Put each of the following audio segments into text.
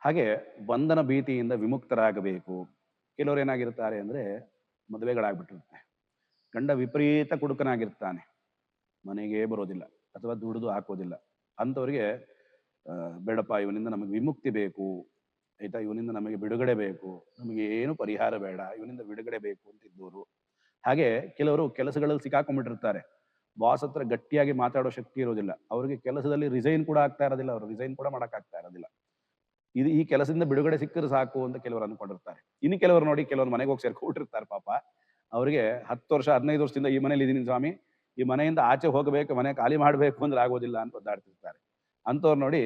ಹಾಗೆ ಬಂಧನ ಭೀತಿಯಿಂದ ವಿಮುಕ್ತರಾಗಬೇಕು. ಕೆಲವರು ಏನಾಗಿರ್ತಾರೆ ಅಂದ್ರೆ ಮದುವೆಗಳಾಗ್ಬಿಟ್ಟಿರುತ್ತೆ. ಗಂಡ ವಿಪರೀತ ಕುಡುಕನಾಗಿರ್ತಾನೆ. ಮನೆಗೆ ಬರೋದಿಲ್ಲ ಅಥವಾ ದುಡಿದು ಹಾಕೋದಿಲ್ಲ. ಅಂಥವ್ರಿಗೆ ಬೇಡಪ್ಪ ಇವನಿಂದ ನಮಗೆ ವಿಮುಕ್ತಿ ಬೇಕು, ಆಯ್ತಾ? ಇವನಿಂದ ನಮಗೆ ಬಿಡುಗಡೆ ಬೇಕು, ನಮಗೆ ಏನು ಪರಿಹಾರ ಬೇಡ, ಇವನಿಂದ ಬಿಡುಗಡೆ ಬೇಕು ಅಂತಿದ್ದವರು. ಹಾಗೆ ಕೆಲವರು ಕೆಲಸಗಳಲ್ಲಿ ಸಿಕ್ಕಾಕೊಂಡ್ಬಿಟ್ಟಿರ್ತಾರೆ. ಬಾಸ್ ಹತ್ರ ಗಟ್ಟಿಯಾಗಿ ಮಾತಾಡೋ ಶಕ್ತಿ ಇರೋದಿಲ್ಲ. ಅವ್ರಿಗೆ ಕೆಲಸದಲ್ಲಿ ರಿಸೈನ್ ಕೂಡ ಆಗ್ತಾ ಇರೋದಿಲ್ಲ. ಅವರು ರಿಸೈನ್ ಕೂಡ ಮಾಡಕ್ ಆಗ್ತಾ ಇರೋದಿಲ್ಲ. ಈ ಕೆಲಸದಿಂದ ಬಿಡುಗಡೆ ಸಿಕ್ಕರೆ ಸಾಕು ಅಂತ ಕೆಲವರು ಅನ್ಕೊಂಡಿರ್ತಾರೆ. ಇನ್ನು ಕೆಲವರು ನೋಡಿ, ಕೆಲವರು ಮನೆಗೆ ಹೋಗಿ ಸೇರ್ಕೊಂಡಿರ್ತಾರೆ ಪಾಪ. ಅವರಿಗೆ 10 ವರ್ಷ 15 ವರ್ಷದಿಂದ ಈ ಮನೇಲಿ ಇದೀನಿ ಸ್ವಾಮಿ, ಈ ಮನೆಯಿಂದ ಆಚೆ ಹೋಗಬೇಕು, ಮನೆ ಖಾಲಿ ಮಾಡಬೇಕು ಅಂದ್ರೆ ಆಗೋದಿಲ್ಲ ಅಂತ ಒದ್ದಾಡ್ತಿರ್ತಾರೆ. ಅಂಥವ್ರು ನೋಡಿ,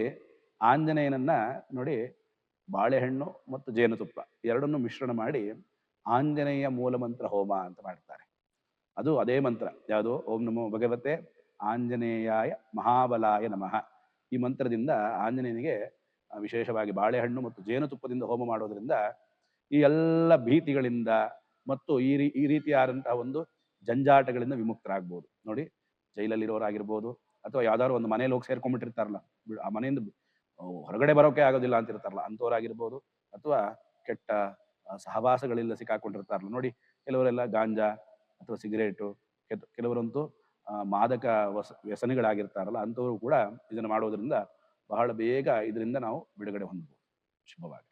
ಆಂಜನೇಯನನ್ನ ನೋಡಿ, ಬಾಳೆಹಣ್ಣು ಮತ್ತು ಜೇನುತುಪ್ಪ ಎರಡನ್ನೂ ಮಿಶ್ರಣ ಮಾಡಿ ಆಂಜನೇಯ ಮೂಲಮಂತ್ರ ಹೋಮ ಅಂತ ಮಾಡ್ತಾರೆ. ಅದು ಅದೇ ಮಂತ್ರ ಯಾವುದು? ಓಂ ನಮೋ ಭಗವತೆ ಆಂಜನೇಯಾಯ ಮಹಾಬಲಾಯ ನಮಃ. ಈ ಮಂತ್ರದಿಂದ ಆಂಜನೇಯನಿಗೆ ವಿಶೇಷವಾಗಿ ಬಾಳೆಹಣ್ಣು ಮತ್ತು ಜೇನುತುಪ್ಪದಿಂದ ಹೋಮ ಮಾಡೋದ್ರಿಂದ ಈ ಎಲ್ಲ ಭೀತಿಗಳಿಂದ ಮತ್ತು ಈ ರೀತಿಯಾದಂತಹ ಒಂದು ಜಂಜಾಟಗಳಿಂದ ವಿಮುಕ್ತರಾಗ್ಬೋದು. ನೋಡಿ, ಜೈಲಲ್ಲಿರೋರಾಗಿರ್ಬೋದು ಅಥವಾ ಯಾವ್ದಾದ್ರು ಒಂದು ಮನೇಲಿ ಹೋಗಿ ಸೇರ್ಕೊಂಡ್ಬಿಟ್ಟಿರ್ತಾರಲ್ಲ, ಆ ಮನೆಯಿಂದ ಹೊರಗಡೆ ಬರೋಕೆ ಆಗೋದಿಲ್ಲ ಅಂತಿರ್ತಾರಲ್ಲ ಅಂಥವ್ರಾಗಿರ್ಬೋದು, ಅಥವಾ ಕೆಟ್ಟ ಸಹವಾಸಗಳಿಂದ ಸಿಕ್ಕಾಕೊಂಡಿರ್ತಾರಲ್ಲ ನೋಡಿ, ಕೆಲವರೆಲ್ಲ ಗಾಂಜಾ ಅಥವಾ ಸಿಗರೇಟು, ಕೆಲವರಂತೂ ಮಾದಕ ವ್ಯಸನಿಗಳಾಗಿರ್ತಾರಲ್ಲ, ಅಂಥವ್ರು ಕೂಡ ಇದನ್ನು ಮಾಡೋದ್ರಿಂದ ಬಹಳ ಬೇಗ ಇದರಿಂದ ನಾವು ಬಿಡುಗಡೆ ಹೊಂದಬಹುದು. ಶುಭವಾಗಿ.